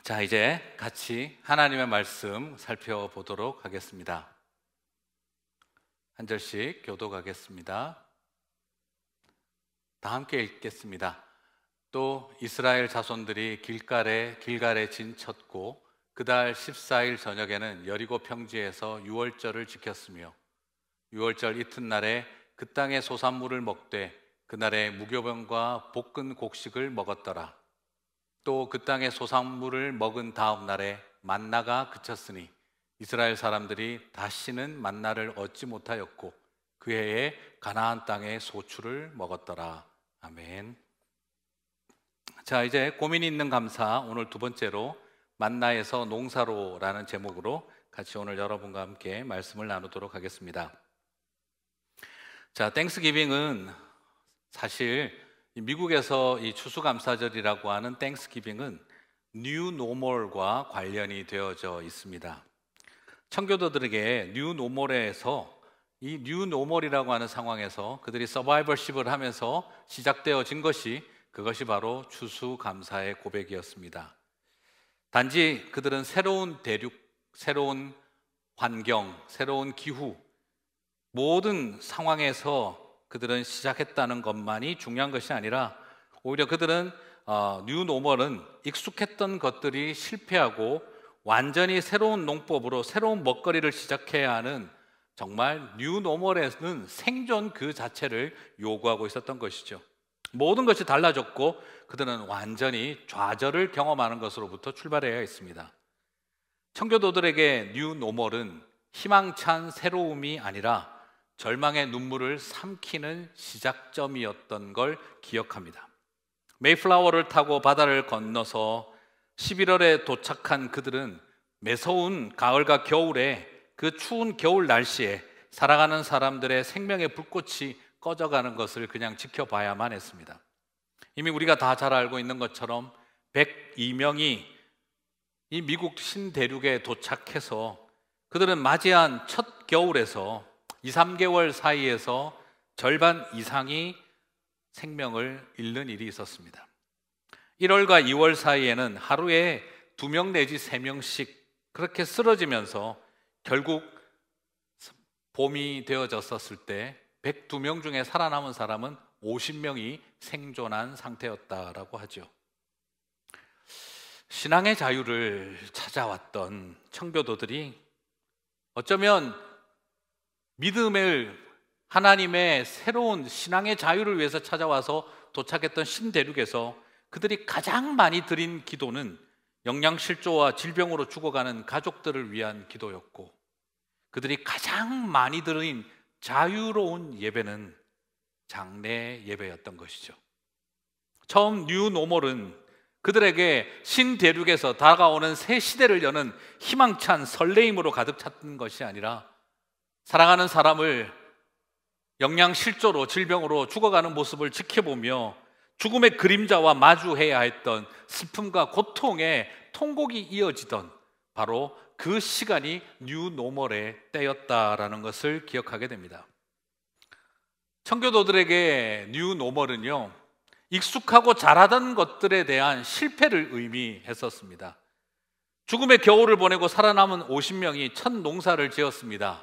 자, 이제 같이 하나님의 말씀 살펴보도록 하겠습니다. 한 절씩 교독하겠습니다. 다 함께 읽겠습니다. 또 이스라엘 자손들이 길갈에 진쳤고 그달 14일 저녁에는 여리고 평지에서 유월절을 지켰으며 유월절 이튿날에 그 땅의 소산물을 먹되 그날에 무교병과 볶은 곡식을 먹었더라. 또 그 땅의 소산물을 먹은 다음 날에 만나가 그쳤으니 이스라엘 사람들이 다시는 만나를 얻지 못하였고 그 해에 가나안 땅의 소출을 먹었더라. 아멘. 자, 이제 고민이 있는 감사, 오늘 두 번째로 만나에서 농사로라는 제목으로 같이 오늘 여러분과 함께 말씀을 나누도록 하겠습니다. 자, 땡스기빙은 사실 미국에서 이 추수감사절이라고 하는 땡스기빙은 뉴 노멀과 관련이 되어져 있습니다. 청교도들에게 뉴 노멀에서 이 뉴 노멀이라고 하는 상황에서 그들이 서바이벌십을 하면서 시작되어진 그것이 바로 추수감사의 고백이었습니다. 단지 그들은 새로운 대륙, 새로운 환경, 새로운 기후, 모든 상황에서 그들은 시작했다는 것만이 중요한 것이 아니라 오히려 그들은 뉴 노멀은 익숙했던 것들이 실패하고 완전히 새로운 농법으로 새로운 먹거리를 시작해야 하는 정말 뉴 노멀에는 생존 그 자체를 요구하고 있었던 것이죠. 모든 것이 달라졌고 그들은 완전히 좌절을 경험하는 것으로부터 출발해야 했습니다. 청교도들에게 뉴 노멀은 희망찬 새로움이 아니라 절망의 눈물을 삼키는 시작점이었던 걸 기억합니다. 메이플라워를 타고 바다를 건너서 11월에 도착한 그들은 매서운 가을과 겨울에 그 추운 겨울 날씨에 살아가는 사람들의 생명의 불꽃이 꺼져가는 것을 그냥 지켜봐야만 했습니다. 이미 우리가 다 잘 알고 있는 것처럼 102명이 이 미국 신대륙에 도착해서 그들은 맞이한 첫 겨울에서 2, 3개월 사이에서 절반 이상이 생명을 잃는 일이 있었습니다. 1월과 2월 사이에는 하루에 2명 내지 3명씩 그렇게 쓰러지면서 결국 봄이 되어졌었을 때 102명 중에 살아남은 사람은 50명이 생존한 상태였다라고 하죠. 신앙의 자유를 찾아왔던 청교도들이 어쩌면 믿음을 하나님의 새로운 신앙의 자유를 위해서 찾아와서 도착했던 신대륙에서 그들이 가장 많이 드린 기도는 영양실조와 질병으로 죽어가는 가족들을 위한 기도였고 그들이 가장 많이 드린 자유로운 예배는 장례 예배였던 것이죠. 처음 뉴 노멀은 그들에게 신대륙에서 다가오는 새 시대를 여는 희망찬 설레임으로 가득 찼던 것이 아니라 사랑하는 사람을 영양실조로 질병으로 죽어가는 모습을 지켜보며 죽음의 그림자와 마주해야 했던 슬픔과 고통의 통곡이 이어지던 바로 그 시간이 뉴 노멀의 때였다라는 것을 기억하게 됩니다. 청교도들에게 뉴 노멀은요, 익숙하고 잘하던 것들에 대한 실패를 의미했었습니다. 죽음의 겨울을 보내고 살아남은 50명이 첫 농사를 지었습니다.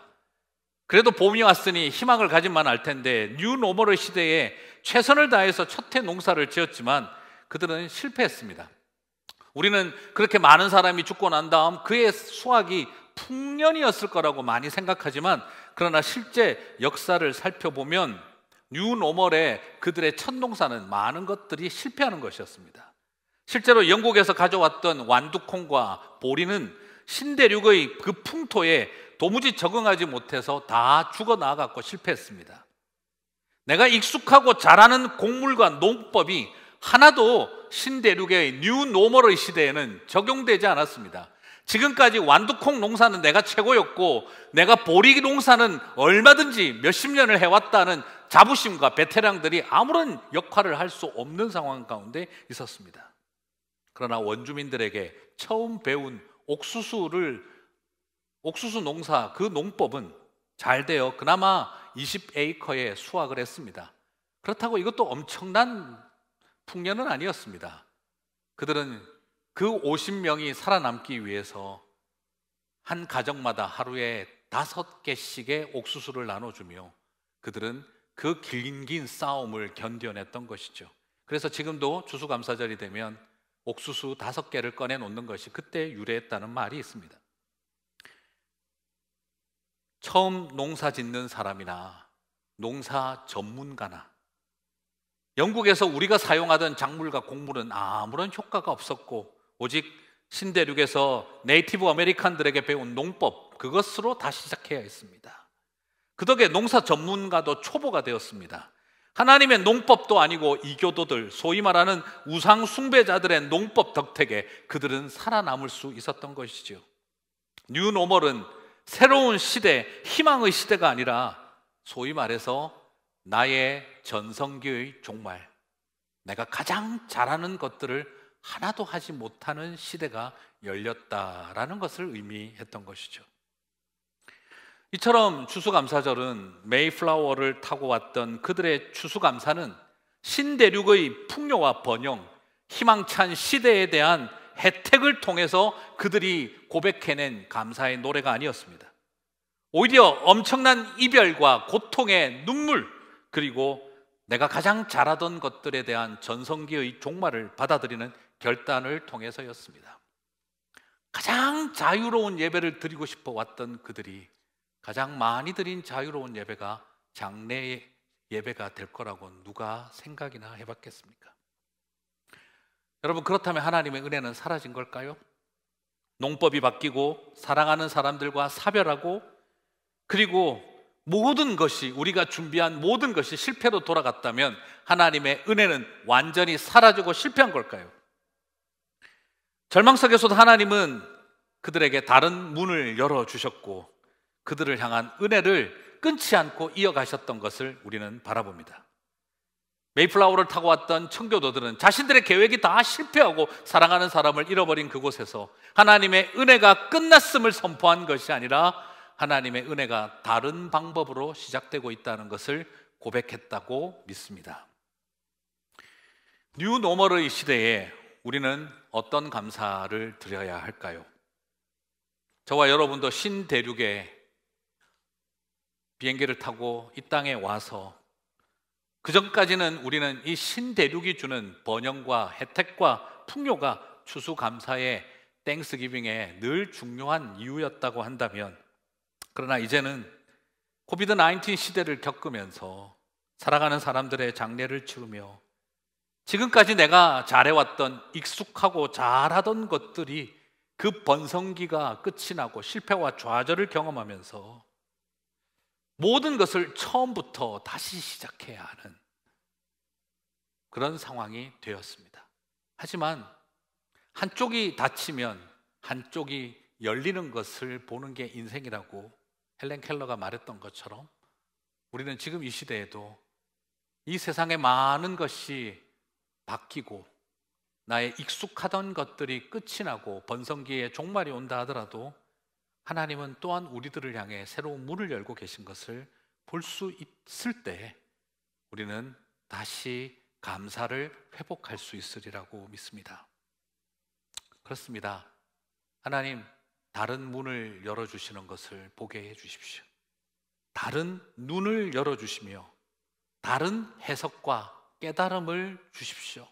그래도 봄이 왔으니 희망을 가진만 알 텐데 뉴 노멀의 시대에 최선을 다해서 첫 해 농사를 지었지만 그들은 실패했습니다. 우리는 그렇게 많은 사람이 죽고 난 다음 그의 수확이 풍년이었을 거라고 많이 생각하지만 그러나 실제 역사를 살펴보면 뉴 노멀의 그들의 첫 농사는 많은 것들이 실패하는 것이었습니다. 실제로 영국에서 가져왔던 완두콩과 보리는 신대륙의 그 풍토에 도무지 적응하지 못해서 다 죽어나가고 실패했습니다. 내가 익숙하고 잘하는 곡물과 농법이 하나도 신대륙의 뉴 노멀의 시대에는 적용되지 않았습니다. 지금까지 완두콩 농사는 내가 최고였고 내가 보리 농사는 얼마든지 몇십 년을 해왔다는 자부심과 베테랑들이 아무런 역할을 할 수 없는 상황 가운데 있었습니다. 그러나 원주민들에게 처음 배운 옥수수 농사 그 농법은 잘 되어 그나마 20에이커의 수확을 했습니다. 그렇다고 이것도 엄청난 풍년은 아니었습니다. 그들은 그 50명이 살아남기 위해서 한 가정마다 하루에 5개씩의 옥수수를 나눠주며 그들은 그 긴 싸움을 견뎌냈던 것이죠. 그래서 지금도 추수감사절이 되면 옥수수 5개를 꺼내 놓는 것이 그때 유래했다는 말이 있습니다. 처음 농사 짓는 사람이나 농사 전문가나 영국에서 우리가 사용하던 작물과 곡물은 아무런 효과가 없었고 오직 신대륙에서 네이티브 아메리칸들에게 배운 농법, 그것으로 다시 시작해야 했습니다. 그 덕에 농사 전문가도 초보가 되었습니다. 하나님의 농법도 아니고 이교도들, 소위 말하는 우상 숭배자들의 농법 덕택에 그들은 살아남을 수 있었던 것이죠. 뉴 노멀은 새로운 시대, 희망의 시대가 아니라 소위 말해서 나의 전성기의 종말, 내가 가장 잘하는 것들을 하나도 하지 못하는 시대가 열렸다라는 것을 의미했던 것이죠. 이처럼 추수감사절은 메이플라워를 타고 왔던 그들의 추수감사는 신대륙의 풍요와 번영, 희망찬 시대에 대한 혜택을 통해서 그들이 고백해낸 감사의 노래가 아니었습니다. 오히려 엄청난 이별과 고통의 눈물, 그리고 내가 가장 잘하던 것들에 대한 전성기의 종말을 받아들이는 결단을 통해서였습니다. 가장 자유로운 예배를 드리고 싶어 왔던 그들이 가장 많이 드린 자유로운 예배가 장래 예배가 될 거라고 누가 생각이나 해봤겠습니까? 여러분, 그렇다면 하나님의 은혜는 사라진 걸까요? 농법이 바뀌고 사랑하는 사람들과 사별하고 그리고 모든 것이, 우리가 준비한 모든 것이 실패로 돌아갔다면 하나님의 은혜는 완전히 사라지고 실패한 걸까요? 절망 속에서도 하나님은 그들에게 다른 문을 열어주셨고 그들을 향한 은혜를 끊지 않고 이어가셨던 것을 우리는 바라봅니다. 메이플라워를 타고 왔던 청교도들은 자신들의 계획이 다 실패하고 사랑하는 사람을 잃어버린 그곳에서 하나님의 은혜가 끝났음을 선포한 것이 아니라 하나님의 은혜가 다른 방법으로 시작되고 있다는 것을 고백했다고 믿습니다. 뉴 노멀의 시대에 우리는 어떤 감사를 드려야 할까요? 저와 여러분도 신대륙에 비행기를 타고 이 땅에 와서 그 전까지는 우리는 이 신대륙이 주는 번영과 혜택과 풍요가 추수감사의 땡스기빙의 늘 중요한 이유였다고 한다면, 그러나 이제는 코비드-19 시대를 겪으면서 살아가는 사람들의 장례를 치르며 지금까지 내가 잘해왔던 익숙하고 잘하던 것들이 그 번성기가 끝이 나고 실패와 좌절을 경험하면서 모든 것을 처음부터 다시 시작해야 하는 그런 상황이 되었습니다. 하지만 한쪽이 닫히면 한쪽이 열리는 것을 보는 게 인생이라고 헬렌 켈러가 말했던 것처럼 우리는 지금 이 시대에도 이 세상의 많은 것이 바뀌고 나의 익숙하던 것들이 끝이 나고 번성기의 종말이 온다 하더라도 하나님은 또한 우리들을 향해 새로운 문을 열고 계신 것을 볼 수 있을 때 우리는 다시 감사를 회복할 수 있으리라고 믿습니다. 그렇습니다. 하나님, 다른 문을 열어주시는 것을 보게 해주십시오. 다른 눈을 열어주시며 다른 해석과 깨달음을 주십시오.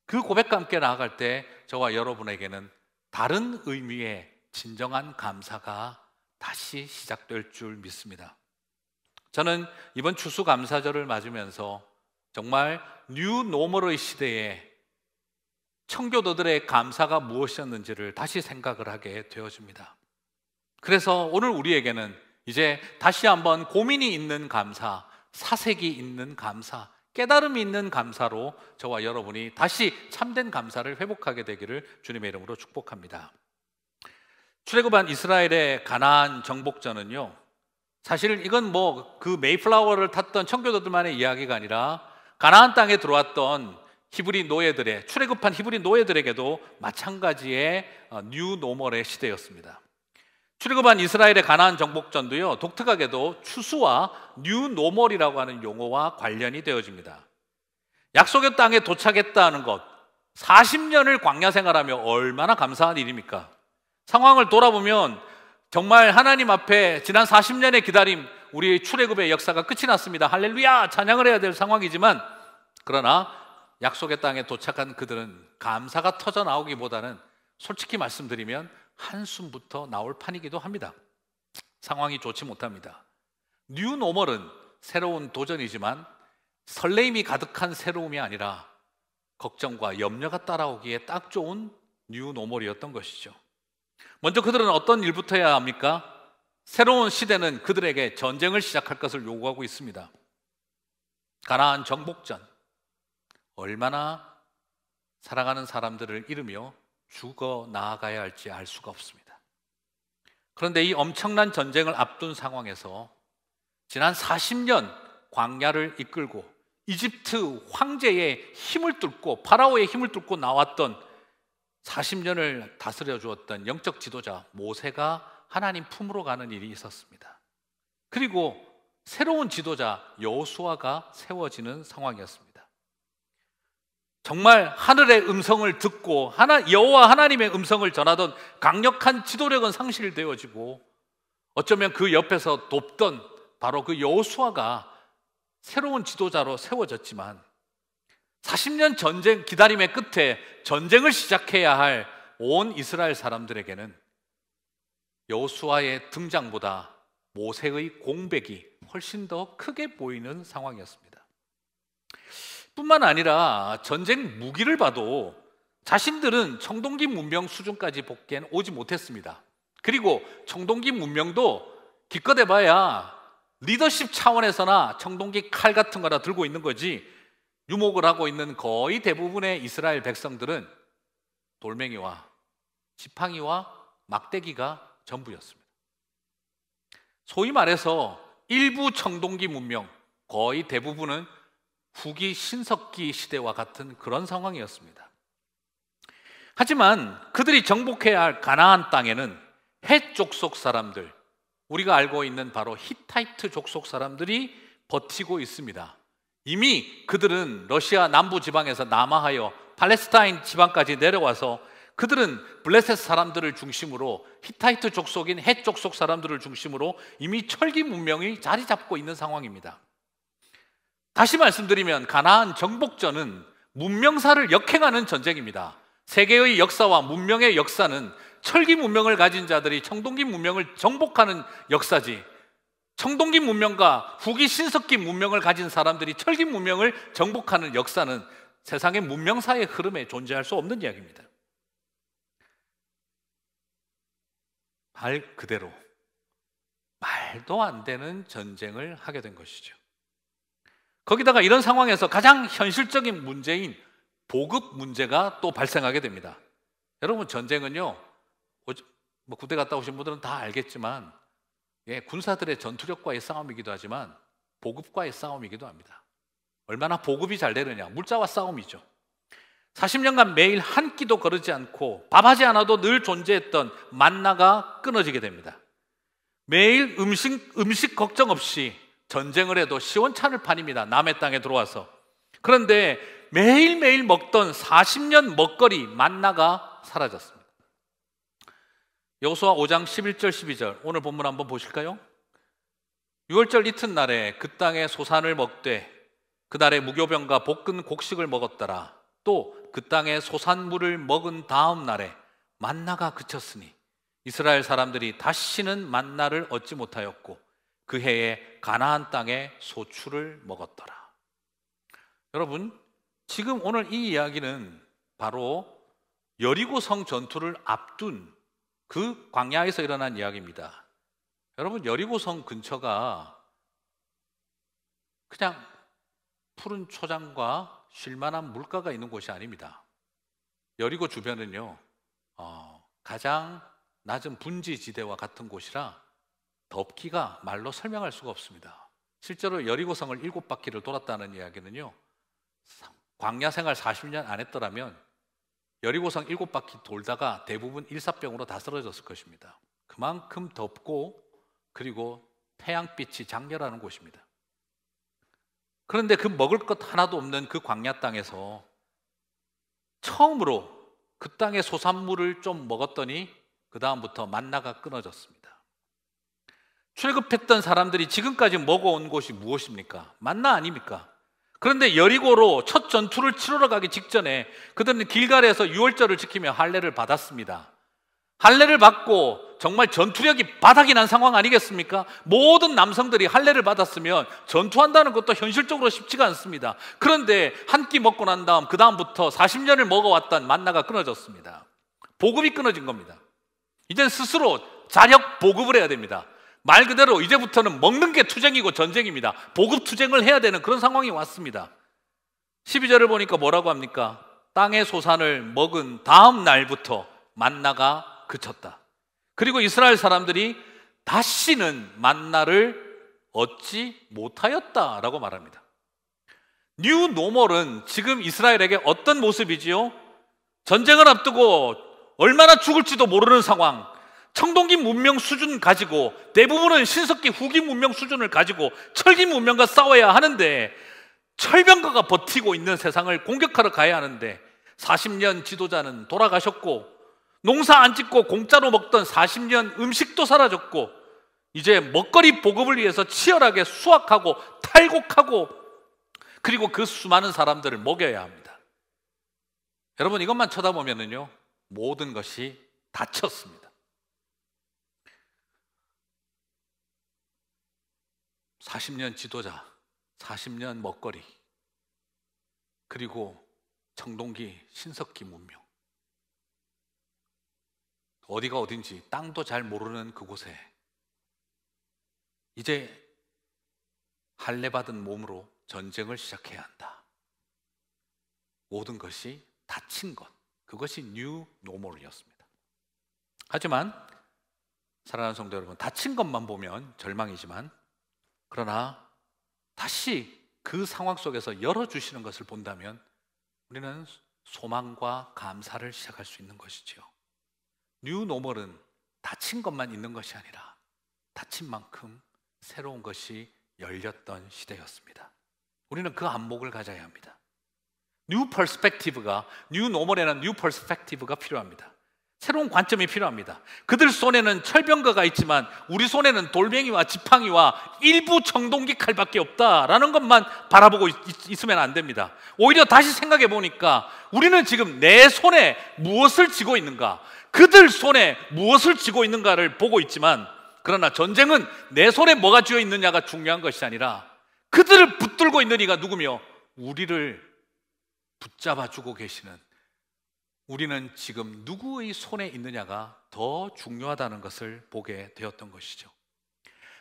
그 고백과 함께 나아갈 때 저와 여러분에게는 다른 의미의 진정한 감사가 다시 시작될 줄 믿습니다. 저는 이번 추수감사절을 맞으면서 정말 뉴 노멀의 시대에 청교도들의 감사가 무엇이었는지를 다시 생각을 하게 되어집니다. 그래서 오늘 우리에게는 이제 다시 한번 고민이 있는 감사, 사색이 있는 감사, 깨달음이 있는 감사로 저와 여러분이 다시 참된 감사를 회복하게 되기를 주님의 이름으로 축복합니다. 출애굽한 이스라엘의 가나안 정복전은요, 사실 이건 그 메이플라워를 탔던 청교도들만의 이야기가 아니라 가나안 땅에 들어왔던 히브리 노예들의, 출애굽한 히브리 노예들에게도 마찬가지의 뉴 노멀의 시대였습니다. 출애굽한 이스라엘의 가나안 정복전도요, 독특하게도 추수와 뉴 노멀이라고 하는 용어와 관련이 되어집니다. 약속의 땅에 도착했다는 것, 40년을 광야 생활하며 얼마나 감사한 일입니까? 상황을 돌아보면 정말 하나님 앞에 지난 40년의 기다림, 우리의 출애굽의 역사가 끝이 났습니다. 할렐루야! 찬양을 해야 될 상황이지만, 그러나 약속의 땅에 도착한 그들은 감사가 터져 나오기보다는 솔직히 말씀드리면 한숨부터 나올 판이기도 합니다. 상황이 좋지 못합니다. 뉴 노멀은 새로운 도전이지만 설레임이 가득한 새로움이 아니라 걱정과 염려가 따라오기에 딱 좋은 뉴 노멀이었던 것이죠. 먼저 그들은 어떤 일부터 해야 합니까? 새로운 시대는 그들에게 전쟁을 시작할 것을 요구하고 있습니다. 가나안 정복전, 얼마나 사랑하는 사람들을 잃으며 죽어 나아가야 할지 알 수가 없습니다. 그런데 이 엄청난 전쟁을 앞둔 상황에서 지난 40년 광야를 이끌고 이집트 황제의 힘을 뚫고 파라오의 힘을 뚫고 나왔던 40년을 다스려 주었던 영적 지도자 모세가 하나님 품으로 가는 일이 있었습니다. 그리고 새로운 지도자 여호수아가 세워지는 상황이었습니다. 정말 하늘의 음성을 듣고 여호와 하나님의 음성을 전하던 강력한 지도력은 상실되어지고, 어쩌면 그 옆에서 돕던 바로 그 여호수아가 새로운 지도자로 세워졌지만, 40년 전쟁 기다림의 끝에 전쟁을 시작해야 할 온 이스라엘 사람들에게는 여호수아의 등장보다 모세의 공백이 훨씬 더 크게 보이는 상황이었습니다. 뿐만 아니라 전쟁 무기를 봐도 자신들은 청동기 문명 수준까지 복귀는 오지 못했습니다. 그리고 청동기 문명도 기껏 해봐야 리더십 차원에서나 청동기 칼 같은 거나 들고 있는 거지, 유목을 하고 있는 거의 대부분의 이스라엘 백성들은 돌멩이와 지팡이와 막대기가 전부였습니다. 소위 말해서 일부 청동기 문명, 거의 대부분은 후기 신석기 시대와 같은 그런 상황이었습니다. 하지만 그들이 정복해야 할 가나안 땅에는 헷 족속 사람들, 우리가 알고 있는 바로 히타이트 족속 사람들이 버티고 있습니다. 이미 그들은 러시아 남부 지방에서 남하하여 팔레스타인 지방까지 내려와서 그들은 블레셋 사람들을 중심으로, 히타이트 족속인 헷 족속 사람들을 중심으로 이미 철기 문명이 자리 잡고 있는 상황입니다. 다시 말씀드리면 가나안 정복전은 문명사를 역행하는 전쟁입니다. 세계의 역사와 문명의 역사는 철기 문명을 가진 자들이 청동기 문명을 정복하는 역사지, 청동기 문명과 후기 신석기 문명을 가진 사람들이 철기 문명을 정복하는 역사는 세상의 문명사의 흐름에 존재할 수 없는 이야기입니다. 말 그대로 말도 안 되는 전쟁을 하게 된 것이죠. 거기다가 이런 상황에서 가장 현실적인 문제인 보급 문제가 또 발생하게 됩니다. 여러분, 전쟁은요, 뭐 군대 갔다 오신 분들은 다 알겠지만, 군사들의 전투력과의 싸움이기도 하지만 보급과의 싸움이기도 합니다. 얼마나 보급이 잘 되느냐, 물자와 싸움이죠. 40년간 매일 한 끼도 거르지 않고 밥하지 않아도 늘 존재했던 만나가 끊어지게 됩니다. 매일 음식 걱정 없이 전쟁을 해도 시원찮을 판입니다. 남의 땅에 들어와서. 그런데 매일매일 먹던 40년 먹거리 만나가 사라졌습니다. 여호수아 5장 11절 12절 오늘 본문 한번 보실까요? 6월절 이튿날에 그 땅의 소산을 먹되 그날의 무교병과 볶은 곡식을 먹었더라. 또 그 땅의 소산물을 먹은 다음 날에 만나가 그쳤으니 이스라엘 사람들이 다시는 만나를 얻지 못하였고 그 해에 가나안 땅의 소출을 먹었더라. 여러분, 지금 오늘 이 이야기는 바로 여리고성 전투를 앞둔 그 광야에서 일어난 이야기입니다. 여러분, 여리고성 근처가 그냥 푸른 초장과 쉴만한 물가가 있는 곳이 아닙니다. 여리고 주변은요, 가장 낮은 분지지대와 같은 곳이라 덥기가 말로 설명할 수가 없습니다. 실제로 여리고성을 7바퀴를 돌았다는 이야기는요, 광야 생활 40년 안 했더라면 여리고성 7바퀴 돌다가 대부분 일사병으로 다 쓰러졌을 것입니다. 그만큼 덥고 그리고 태양빛이 장렬하는 곳입니다. 그런데 그 먹을 것 하나도 없는 그 광야 땅에서 처음으로 그 땅의 소산물을 좀 먹었더니 그 다음부터 만나가 끊어졌습니다. 출애굽했던 사람들이 지금까지 먹어온 곳이 무엇입니까? 만나 아닙니까? 그런데 여리고로 첫 전투를 치르러 가기 직전에 그들은 길갈에서 유월절을 지키며 할례를 받았습니다. 할례를 받고 정말 전투력이 바닥이 난 상황 아니겠습니까? 모든 남성들이 할례를 받았으면 전투한다는 것도 현실적으로 쉽지가 않습니다. 그런데 한 끼 먹고 난 다음 그 다음부터 40년을 먹어왔던 만나가 끊어졌습니다. 보급이 끊어진 겁니다. 이젠 스스로 자력 보급을 해야 됩니다. 말 그대로 이제부터는 먹는 게 투쟁이고 전쟁입니다. 보급 투쟁을 해야 되는 그런 상황이 왔습니다. 12절을 보니까 뭐라고 합니까? 땅의 소산을 먹은 다음 날부터 만나가 그쳤다. 그리고 이스라엘 사람들이 다시는 만나를 얻지 못하였다라고 말합니다. 뉴 노멀은 지금 이스라엘에게 어떤 모습이지요? 전쟁을 앞두고 얼마나 죽을지도 모르는 상황, 청동기 문명 수준 가지고 대부분은 신석기 후기 문명 수준을 가지고 철기 문명과 싸워야 하는데 철병거가 버티고 있는 세상을 공격하러 가야 하는데 40년 지도자는 돌아가셨고 농사 안 짓고 공짜로 먹던 40년 음식도 사라졌고 이제 먹거리 보급을 위해서 치열하게 수확하고 탈곡하고 그리고 그 수많은 사람들을 먹여야 합니다. 여러분 이것만 쳐다보면은요 모든 것이 닫혔습니다. 40년 지도자, 40년 먹거리, 그리고 청동기, 신석기 문명. 어디가 어딘지 땅도 잘 모르는 그곳에 이제 할례받은 몸으로 전쟁을 시작해야 한다. 모든 것이 닫힌 것, 그것이 뉴 노멀이었습니다. 하지만 사랑하는 성도 여러분, 닫힌 것만 보면 절망이지만 그러나 다시 그 상황 속에서 열어주시는 것을 본다면 우리는 소망과 감사를 시작할 수 있는 것이지요. 뉴 노멀은 닫힌 것만 있는 것이 아니라 닫힌 만큼 새로운 것이 열렸던 시대였습니다. 우리는 그 안목을 가져야 합니다. 뉴 퍼스펙티브가, 뉴 노멀에는 뉴 퍼스펙티브가 필요합니다. 새로운 관점이 필요합니다. 그들 손에는 철병거가 있지만 우리 손에는 돌멩이와 지팡이와 일부 청동기 칼밖에 없다라는 것만 바라보고 있으면 안 됩니다. 오히려 다시 생각해 보니까 우리는 지금 내 손에 무엇을 쥐고 있는가, 그들 손에 무엇을 쥐고 있는가를 보고 있지만 그러나 전쟁은 내 손에 뭐가 쥐어 있느냐가 중요한 것이 아니라 그들을 붙들고 있는 이가 누구며 우리를 붙잡아주고 계시는, 우리는 지금 누구의 손에 있느냐가 더 중요하다는 것을 보게 되었던 것이죠.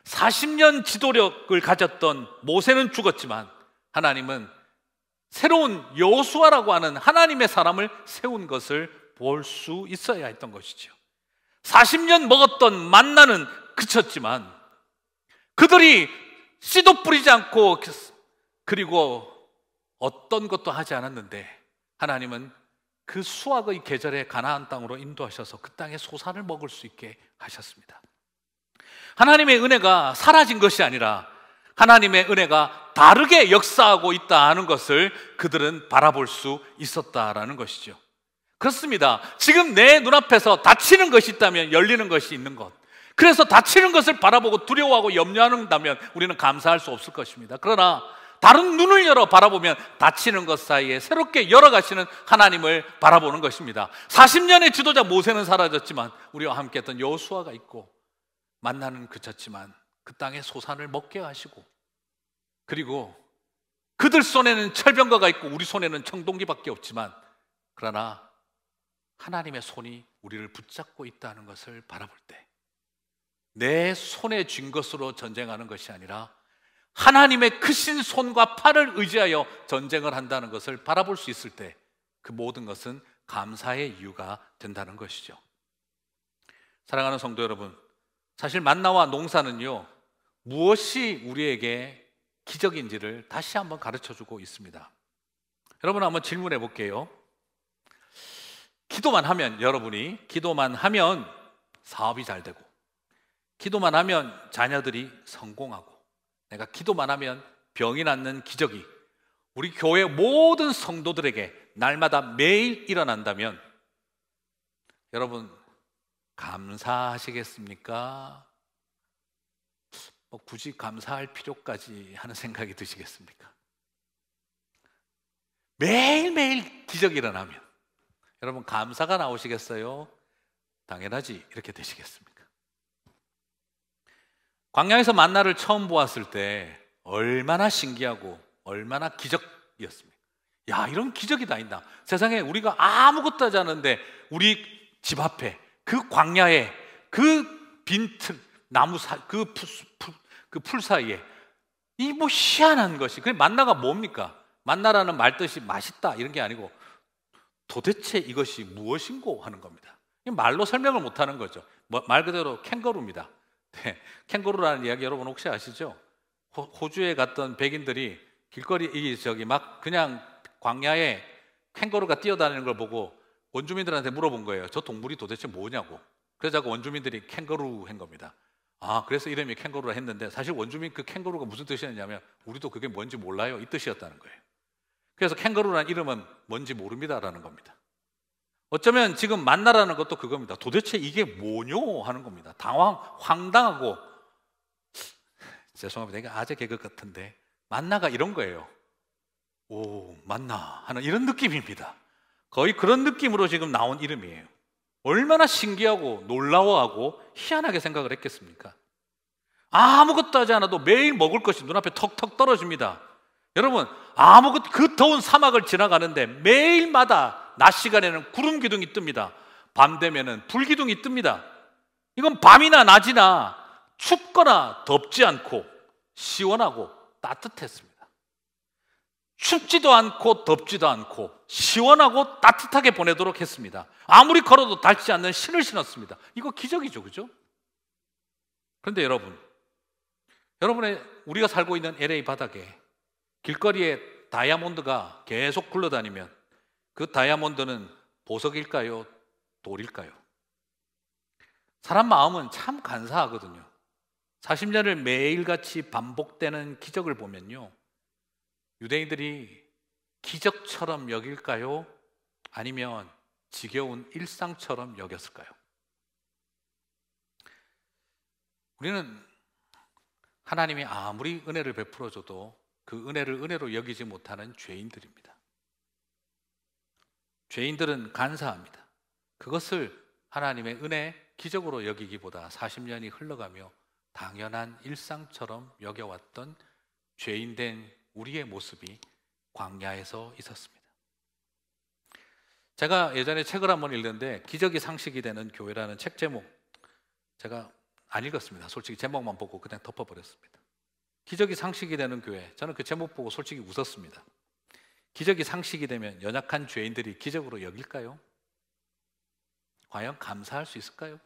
40년 지도력을 가졌던 모세는 죽었지만 하나님은 새로운 여호수아라고 하는 하나님의 사람을 세운 것을 볼 수 있어야 했던 것이죠. 40년 먹었던 만나는 그쳤지만 그들이 씨도 뿌리지 않고 그리고 어떤 것도 하지 않았는데 하나님은 그 수확의 계절에 가나안 땅으로 인도하셔서 그 땅의 소산을 먹을 수 있게 하셨습니다. 하나님의 은혜가 사라진 것이 아니라 하나님의 은혜가 다르게 역사하고 있다는 것을 그들은 바라볼 수 있었다라는 것이죠. 그렇습니다. 지금 내 눈앞에서 닫히는 것이 있다면 열리는 것이 있는 것, 그래서 닫히는 것을 바라보고 두려워하고 염려한다면 우리는 감사할 수 없을 것입니다. 그러나 다른 눈을 열어 바라보면 닫히는 것 사이에 새롭게 열어가시는 하나님을 바라보는 것입니다. 40년의 지도자 모세는 사라졌지만 우리와 함께 했던 여호수아가 있고 만나는 그쳤지만 그 땅의 소산을 먹게 하시고 그리고 그들 손에는 철병거가 있고 우리 손에는 청동기밖에 없지만 그러나 하나님의 손이 우리를 붙잡고 있다는 것을 바라볼 때 내 손에 쥔 것으로 전쟁하는 것이 아니라 하나님의 크신 손과 팔을 의지하여 전쟁을 한다는 것을 바라볼 수 있을 때 그 모든 것은 감사의 이유가 된다는 것이죠. 사랑하는 성도 여러분, 사실 만나와 농사는요 무엇이 우리에게 기적인지를 다시 한번 가르쳐주고 있습니다. 여러분 한번 질문해 볼게요. 기도만 하면, 여러분이 기도만 하면 사업이 잘 되고 기도만 하면 자녀들이 성공하고 내가 기도만 하면 병이 낫는 기적이 우리 교회 모든 성도들에게 날마다 매일 일어난다면 여러분 감사하시겠습니까? 굳이 감사할 필요까지 하는 생각이 드시겠습니까? 매일매일 기적이 일어나면 여러분 감사가 나오시겠어요? 당연하지 이렇게 되시겠습니까? 광야에서 만나를 처음 보았을 때 얼마나 신기하고 얼마나 기적이었습니까? 야, 이런 기적이 다 있나? 세상에 우리가 아무것도 하지 않은데 우리 집 앞에 그 광야에 그 빈틈 나무 그 풀 사이에 이 뭐 희한한 것이, 그 만나가 뭡니까? 만나라는 말 뜻이 맛있다 이런 게 아니고 도대체 이것이 무엇인고 하는 겁니다. 말로 설명을 못 하는 거죠. 말 그대로 캥거루입니다. 네, 캥거루라는 이야기 여러분 혹시 아시죠? 호주에 갔던 백인들이 길거리 막 그냥 광야에 캥거루가 뛰어다니는 걸 보고 원주민들한테 물어본 거예요. 저 동물이 도대체 뭐냐고. 그래서 원주민들이 캥거루 한 겁니다. 아, 그래서 이름이 캥거루라 했는데 사실 원주민 그 캥거루가 무슨 뜻이었냐면 우리도 그게 뭔지 몰라요 이 뜻이었다는 거예요. 그래서 캥거루라는 이름은 뭔지 모릅니다라는 겁니다. 어쩌면 지금 만나라는 것도 그겁니다. 도대체 이게 뭐뇨 하는 겁니다. 황당하고, 죄송합니다. 이게 아재 개그 같은데 만나가 이런 거예요. 오, 만나 하는 이런 느낌입니다. 거의 그런 느낌으로 지금 나온 이름이에요. 얼마나 신기하고 놀라워하고 희한하게 생각을 했겠습니까? 아무것도 하지 않아도 매일 먹을 것이 눈앞에 턱턱 떨어집니다. 여러분, 그 더운 사막을 지나가는데 매일마다 낮 시간에는 구름 기둥이 뜹니다. 밤 되면은 불 기둥이 뜹니다. 이건 밤이나 낮이나 춥거나 덥지 않고 시원하고 따뜻했습니다. 춥지도 않고 덥지도 않고 시원하고 따뜻하게 보내도록 했습니다. 아무리 걸어도 닳지 않는 신을 신었습니다. 이거 기적이죠, 그죠? 그런데 여러분의 우리가 살고 있는 LA 바닥에 길거리에 다이아몬드가 계속 굴러다니면 그 다이아몬드는 보석일까요? 돌일까요? 사람 마음은 참 간사하거든요. 40년을 매일같이 반복되는 기적을 보면요, 유대인들이 기적처럼 여길까요? 아니면 지겨운 일상처럼 여겼을까요? 우리는 하나님이 아무리 은혜를 베풀어줘도 그 은혜를 은혜로 여기지 못하는 죄인들입니다. 죄인들은 간사합니다. 그것을 하나님의 은혜, 기적으로 여기기보다 40년이 흘러가며 당연한 일상처럼 여겨왔던 죄인된 우리의 모습이 광야에서 있었습니다. 제가 예전에 책을 한번 읽는데 기적이 상식이 되는 교회라는 책 제목, 제가 안 읽었습니다. 솔직히 제목만 보고 그냥 덮어버렸습니다. 기적이 상식이 되는 교회, 저는 그 제목 보고 솔직히 웃었습니다. 기적이 상식이 되면 연약한 죄인들이 기적으로 여길까요? 과연 감사할 수 있을까요?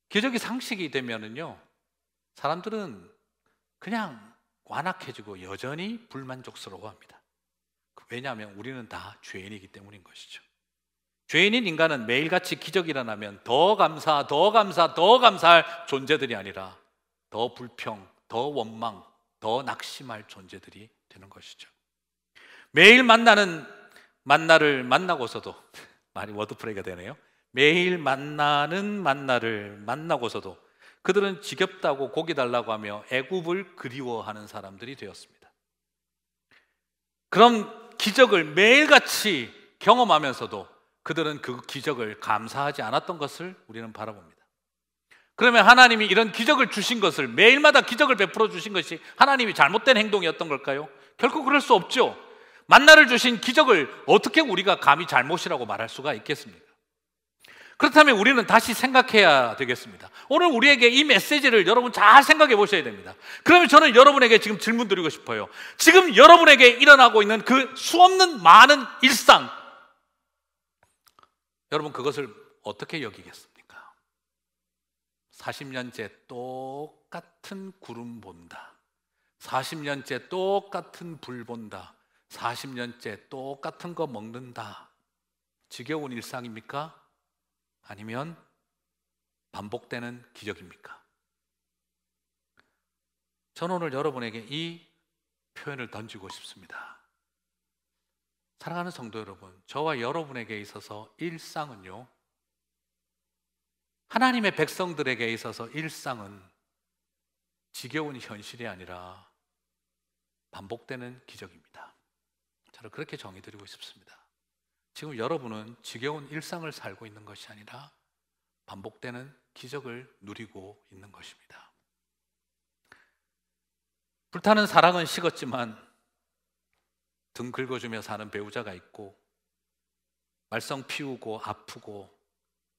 기적이 상식이 되면은요, 사람들은 그냥 완악해지고 여전히 불만족스러워합니다. 왜냐하면 우리는 다 죄인이기 때문인 것이죠. 죄인인 인간은 매일같이 기적이 일어나면 더 감사할 존재들이 아니라 더 불평, 더 원망, 더 낙심할 존재들이 되는 것이죠. 매일 만나는 만나를 만나고서도, 많이 워드플레이가 되네요. 매일 만나는 만나를 만나고서도 그들은 지겹다고 고기 달라고 하며 애굽을 그리워하는 사람들이 되었습니다. 그런 기적을 매일같이 경험하면서도 그들은 그 기적을 감사하지 않았던 것을 우리는 바라봅니다. 그러면 하나님이 이런 기적을 주신 것을, 매일마다 기적을 베풀어 주신 것이 하나님이 잘못된 행동이었던 걸까요? 결코 그럴 수 없죠. 만나를 주신 기적을 어떻게 우리가 감히 잘못이라고 말할 수가 있겠습니까? 그렇다면 우리는 다시 생각해야 되겠습니다. 오늘 우리에게 이 메시지를 여러분 잘 생각해 보셔야 됩니다. 그러면 저는 여러분에게 지금 질문 드리고 싶어요. 지금 여러분에게 일어나고 있는 그 수없는 많은 일상, 여러분 그것을 어떻게 여기겠습니까? 40년째 똑같은 구름 본다, 40년째 똑같은 불 본다, 40년째 똑같은 거 먹는다, 지겨운 일상입니까? 아니면 반복되는 기적입니까? 저는 오늘 여러분에게 이 표현을 던지고 싶습니다. 사랑하는 성도 여러분, 저와 여러분에게 있어서 일상은요, 하나님의 백성들에게 있어서 일상은 지겨운 현실이 아니라 반복되는 기적입니다. 저는 그렇게 정의드리고 싶습니다. 지금 여러분은 지겨운 일상을 살고 있는 것이 아니라 반복되는 기적을 누리고 있는 것입니다. 불타는 사랑은 식었지만 등 긁어주며 사는 배우자가 있고, 말썽 피우고 아프고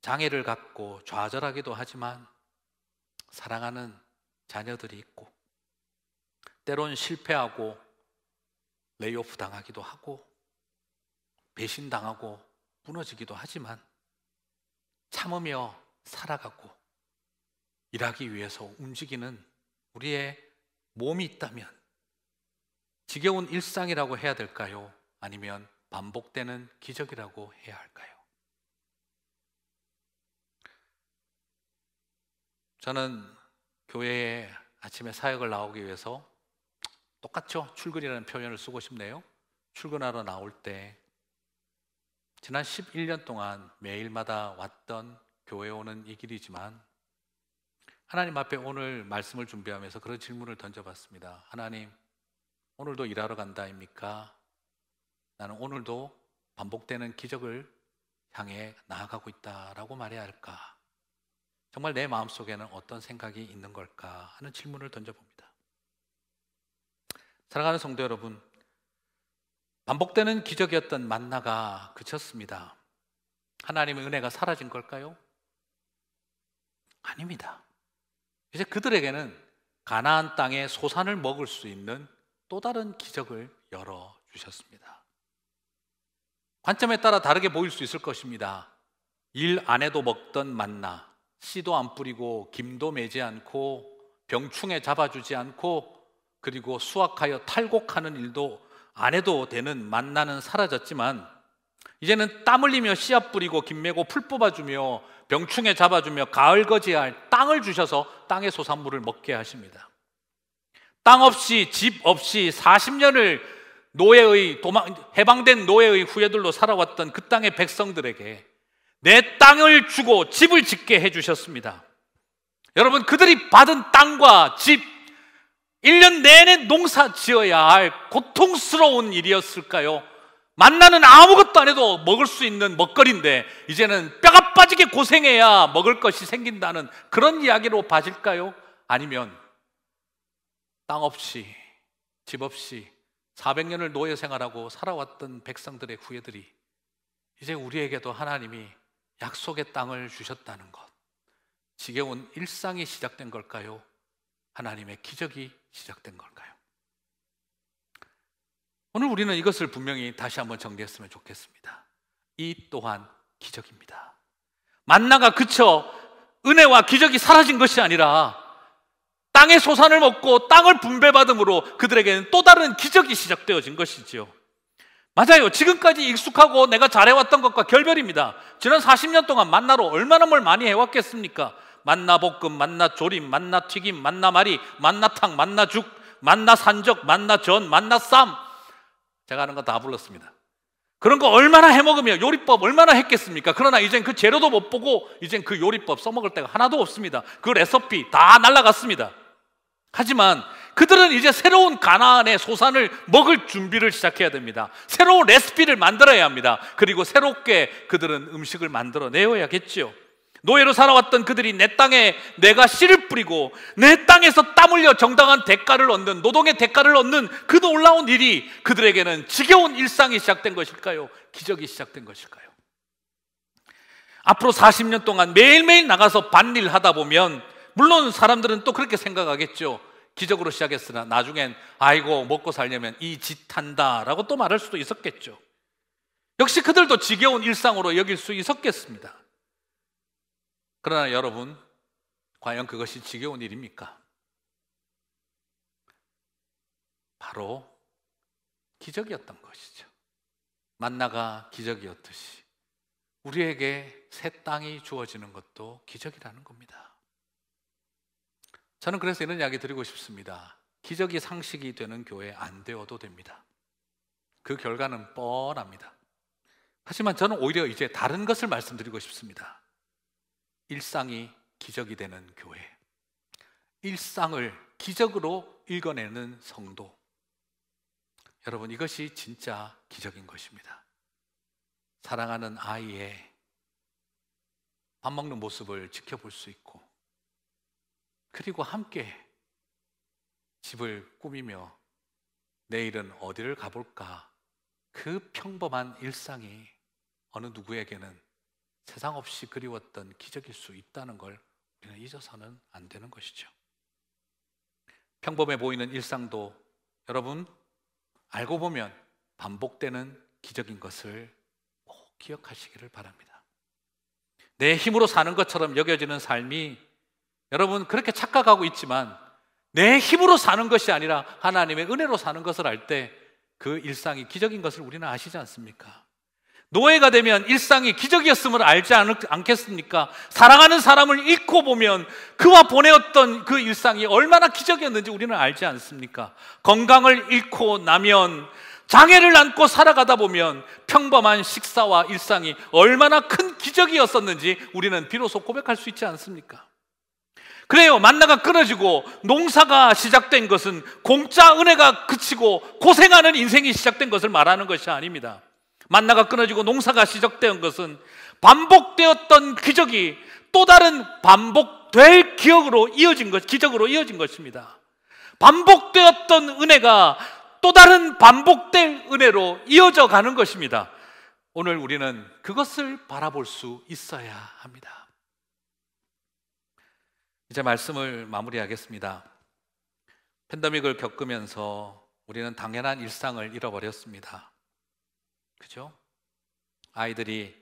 장애를 갖고 좌절하기도 하지만 사랑하는 자녀들이 있고, 때론 실패하고 레이오프 당하기도 하고 배신당하고 무너지기도 하지만 참으며 살아가고 일하기 위해서 움직이는 우리의 몸이 있다면 지겨운 일상이라고 해야 될까요? 아니면 반복되는 기적이라고 해야 할까요? 저는 교회에 아침에 사역을 나오기 위해서 똑같죠? 출근이라는 표현을 쓰고 싶네요. 출근하러 나올 때 지난 11년 동안 매일마다 왔던 교회에 오는 이 길이지만 하나님 앞에 오늘 말씀을 준비하면서 그런 질문을 던져봤습니다. 하나님, 오늘도 일하러 간다입니까? 나는 오늘도 반복되는 기적을 향해 나아가고 있다라고 말해야 할까? 정말 내 마음속에는 어떤 생각이 있는 걸까 하는 질문을 던져봅니다. 사랑하는 성도 여러분, 반복되는 기적이었던 만나가 그쳤습니다. 하나님의 은혜가 사라진 걸까요? 아닙니다. 이제 그들에게는 가나안 땅의 소산을 먹을 수 있는 또 다른 기적을 열어주셨습니다. 관점에 따라 다르게 보일 수 있을 것입니다. 일 안 해도 먹던 만나, 씨도 안 뿌리고 김도 매지 않고 병충해 잡아주지 않고 그리고 수확하여 탈곡하는 일도 안 해도 되는 만나는 사라졌지만 이제는 땀 흘리며 씨앗 뿌리고 김 매고 풀 뽑아주며 병충해 잡아주며 가을 거지할 땅을 주셔서 땅의 소산물을 먹게 하십니다. 땅 없이 집 없이 40년을 해방된 노예의 후예들로 살아왔던 그 땅의 백성들에게 내 땅을 주고 집을 짓게 해주셨습니다. 여러분, 그들이 받은 땅과 집, 1년 내내 농사 지어야 할 고통스러운 일이었을까요? 만나는 아무것도 안 해도 먹을 수 있는 먹거리인데 이제는 뼈가 빠지게 고생해야 먹을 것이 생긴다는 그런 이야기로 봐질까요? 아니면 땅 없이 집 없이 400년을 노예 생활하고 살아왔던 백성들의 후예들이 이제 우리에게도 하나님이 약속의 땅을 주셨다는 것, 지겨운 일상이 시작된 걸까요? 하나님의 기적이 시작된 걸까요? 오늘 우리는 이것을 분명히 다시 한번 정리했으면 좋겠습니다. 이 또한 기적입니다. 만나가 그쳐 은혜와 기적이 사라진 것이 아니라 땅의 소산을 먹고 땅을 분배받음으로 그들에게는 또 다른 기적이 시작되어진 것이지요. 맞아요. 지금까지 익숙하고 내가 잘해왔던 것과 결별입니다. 지난 40년 동안 만나로 얼마나 뭘 많이 해왔겠습니까? 만나 볶음, 만나 조림, 만나 튀김, 만나 말이, 만나탕, 만나 죽, 만나 산적, 만나 전, 만나 쌈, 제가 하는 거 다 불렀습니다. 그런 거 얼마나 해먹으며 요리법 얼마나 했겠습니까? 그러나 이젠 그 재료도 못 보고 이젠 그 요리법 써먹을 데가 하나도 없습니다. 그 레시피 다 날아갔습니다. 하지만 그들은 이제 새로운 가나안의 소산을 먹을 준비를 시작해야 됩니다. 새로운 레시피를 만들어야 합니다. 그리고 새롭게 그들은 음식을 만들어내야겠죠. 노예로 살아왔던 그들이 내 땅에 내가 씨를 뿌리고 내 땅에서 땀 흘려 정당한 대가를 얻는, 노동의 대가를 얻는 그 놀라운 일이 그들에게는 지겨운 일상이 시작된 것일까요? 기적이 시작된 것일까요? 앞으로 40년 동안 매일매일 나가서 밭일 하다 보면 물론 사람들은 또 그렇게 생각하겠죠. 기적으로 시작했으나 나중엔 아이고 먹고 살려면 이 짓 한다라고 또 말할 수도 있었겠죠. 역시 그들도 지겨운 일상으로 여길 수 있었겠습니다. 그러나 여러분, 과연 그것이 지겨운 일입니까? 바로 기적이었던 것이죠. 만나가 기적이었듯이 우리에게 새 땅이 주어지는 것도 기적이라는 겁니다. 저는 그래서 이런 이야기 드리고 싶습니다. 기적이 상식이 되는 교회 안 되어도 됩니다. 그 결과는 뻔합니다. 하지만 저는 오히려 이제 다른 것을 말씀드리고 싶습니다. 일상이 기적이 되는 교회, 일상을 기적으로 읽어내는 성도, 여러분, 이것이 진짜 기적인 것입니다. 사랑하는 아이의 밥 먹는 모습을 지켜볼 수 있고, 그리고 함께 집을 꾸미며 내일은 어디를 가볼까, 그 평범한 일상이 어느 누구에게는 세상 없이 그리웠던 기적일 수 있다는 걸 우리는 잊어서는 안 되는 것이죠. 평범해 보이는 일상도 여러분, 알고 보면 반복되는 기적인 것을 꼭 기억하시기를 바랍니다. 내 힘으로 사는 것처럼 여겨지는 삶이 여러분 그렇게 착각하고 있지만, 내 힘으로 사는 것이 아니라 하나님의 은혜로 사는 것을 알 때 그 일상이 기적인 것을 우리는 아시지 않습니까? 노예가 되면 일상이 기적이었음을 알지 않겠습니까? 사랑하는 사람을 잃고 보면 그와 보내었던 그 일상이 얼마나 기적이었는지 우리는 알지 않습니까? 건강을 잃고 나면, 장애를 안고 살아가다 보면 평범한 식사와 일상이 얼마나 큰 기적이었었는지 우리는 비로소 고백할 수 있지 않습니까? 그래요. 만나가 끊어지고 농사가 시작된 것은 공짜 은혜가 그치고 고생하는 인생이 시작된 것을 말하는 것이 아닙니다. 만나가 끊어지고 농사가 시작된 것은 반복되었던 기적이 또 다른 반복될 기적으로 이어진 것입니다. 반복되었던 은혜가 또 다른 반복될 은혜로 이어져 가는 것입니다. 오늘 우리는 그것을 바라볼 수 있어야 합니다. 이제 말씀을 마무리하겠습니다. 팬데믹을 겪으면서 우리는 당연한 일상을 잃어버렸습니다. 그죠? 아이들이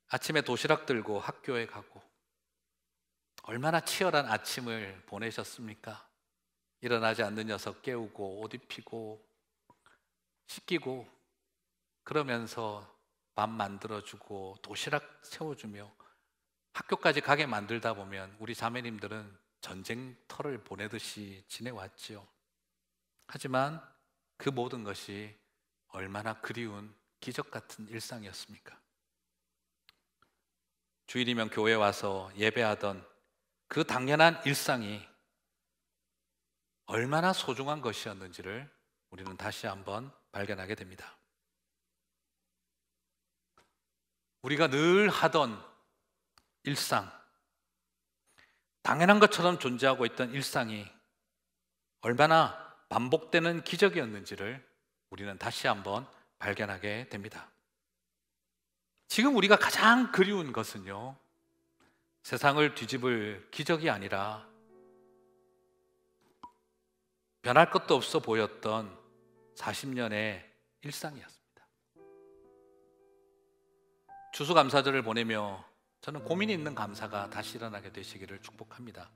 아침에 도시락 들고 학교에 가고 얼마나 치열한 아침을 보내셨습니까? 일어나지 않는 녀석 깨우고 옷 입히고 씻기고, 그러면서 밥 만들어주고 도시락 채워주며 학교까지 가게 만들다 보면 우리 자매님들은 전쟁터를 보내듯이 지내왔지요. 하지만 그 모든 것이 얼마나 그리운 기적 같은 일상이었습니까? 주일이면 교회 와서 예배하던 그 당연한 일상이 얼마나 소중한 것이었는지를 우리는 다시 한번 발견하게 됩니다. 우리가 늘 하던 일상, 당연한 것처럼 존재하고 있던 일상이 얼마나 반복되는 기적이었는지를 우리는 다시 한번 발견하게 됩니다. 지금 우리가 가장 그리운 것은요, 세상을 뒤집을 기적이 아니라 변할 것도 없어 보였던 40년의 일상이었습니다. 추수감사절을 보내며 저는 고민이 있는 감사가 다시 일어나게 되시기를 축복합니다.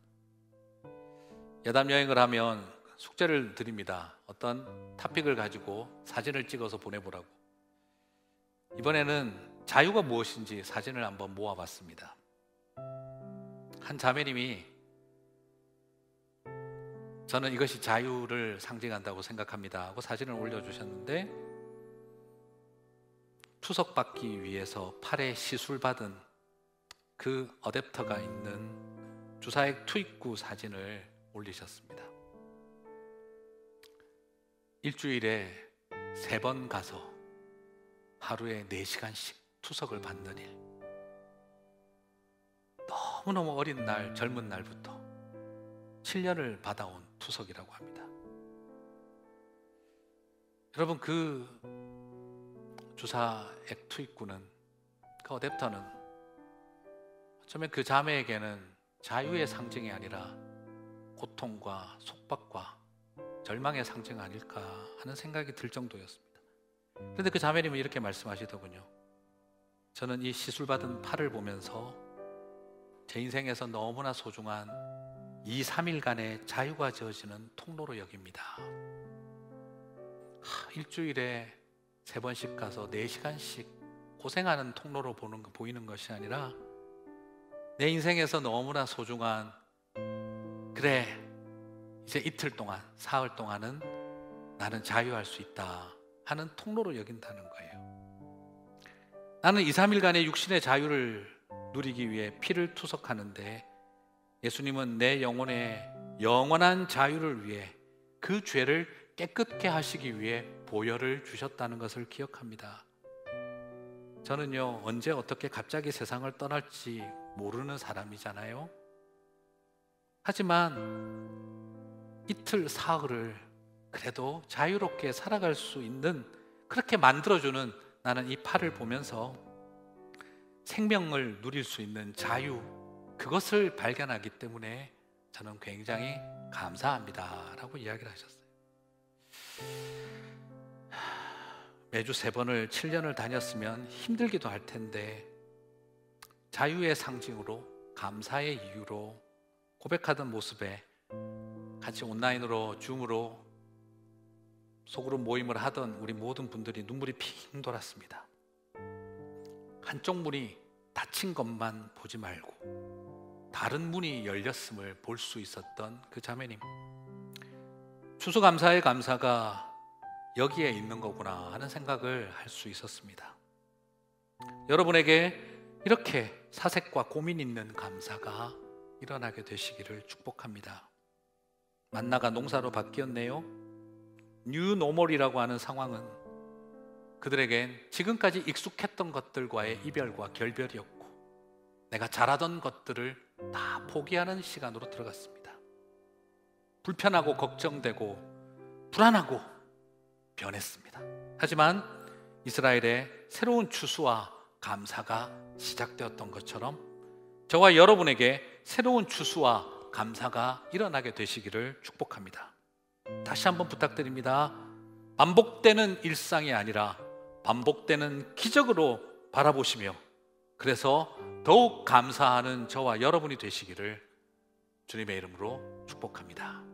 예담 여행을 하면 숙제를 드립니다. 어떤 토픽을 가지고 사진을 찍어서 보내보라고. 이번에는 자유가 무엇인지 사진을 한번 모아봤습니다. 한 자매님이 저는 이것이 자유를 상징한다고 생각합니다 하고 사진을 올려주셨는데, 추석받기 위해서 팔에 시술받은 그 어댑터가 있는 주사액 투입구 사진을 올리셨습니다. 일주일에 3번 가서 하루에 4시간씩 투석을 받는 일. 너무너무 어린 날, 젊은 날부터 7년을 받아온 투석이라고 합니다. 여러분, 그 주사액 투입구는, 그 어댑터는 어쩌면 그 자매에게는 자유의 상징이 아니라 고통과 속박과 절망의 상징 아닐까 하는 생각이 들 정도였습니다. 그런데 그 자매님은 이렇게 말씀하시더군요. 저는 이 시술받은 팔을 보면서 제 인생에서 너무나 소중한 2, 3일간의 자유가 지어지는 통로로 여깁니다. 일주일에 3번씩 가서 4시간씩 고생하는 통로로 보이는 것이 아니라 내 인생에서 너무나 소중한, 그래, 이제 이틀 동안, 사흘 동안은 나는 자유할 수 있다 하는 통로로 여긴다는 거예요. 나는 2, 3일간의 육신의 자유를 누리기 위해 피를 투석하는데 예수님은 내 영혼의 영원한 자유를 위해 그 죄를 깨끗게 하시기 위해 보혈을 주셨다는 것을 기억합니다. 저는요, 언제 어떻게 갑자기 세상을 떠날지 모르는 사람이잖아요. 하지만 이틀 사흘을 그래도 자유롭게 살아갈 수 있는, 그렇게 만들어주는 나는 이 팔을 보면서 생명을 누릴 수 있는 자유, 그것을 발견하기 때문에 저는 굉장히 감사합니다 라고 이야기를 하셨어요. 매주 3번을 7년을 다녔으면 힘들기도 할 텐데 자유의 상징으로, 감사의 이유로 고백하던 모습에 같이 온라인으로 줌으로 소그룹 모임을 하던 우리 모든 분들이 눈물이 핑 돌았습니다. 한쪽 문이 닫힌 것만 보지 말고 다른 문이 열렸음을 볼 수 있었던 그 자매님, 추수감사의 감사가 여기에 있는 거구나 하는 생각을 할 수 있었습니다. 여러분에게 이렇게 사색과 고민 있는 감사가 일어나게 되시기를 축복합니다. 만나가 농사로 바뀌었네요. 뉴노멀이라고 하는 상황은 그들에겐 지금까지 익숙했던 것들과의 이별과 결별이었고 내가 잘하던 것들을 다 포기하는 시간으로 들어갔습니다. 불편하고 걱정되고 불안하고 변했습니다. 하지만 이스라엘의 새로운 추수와 감사가 시작되었던 것처럼 저와 여러분에게 새로운 추수와 감사가 일어나게 되시기를 축복합니다. 다시 한번 부탁드립니다. 반복되는 일상이 아니라 반복되는 기적으로 바라보시며 그래서 더욱 감사하는 저와 여러분이 되시기를 주님의 이름으로 축복합니다.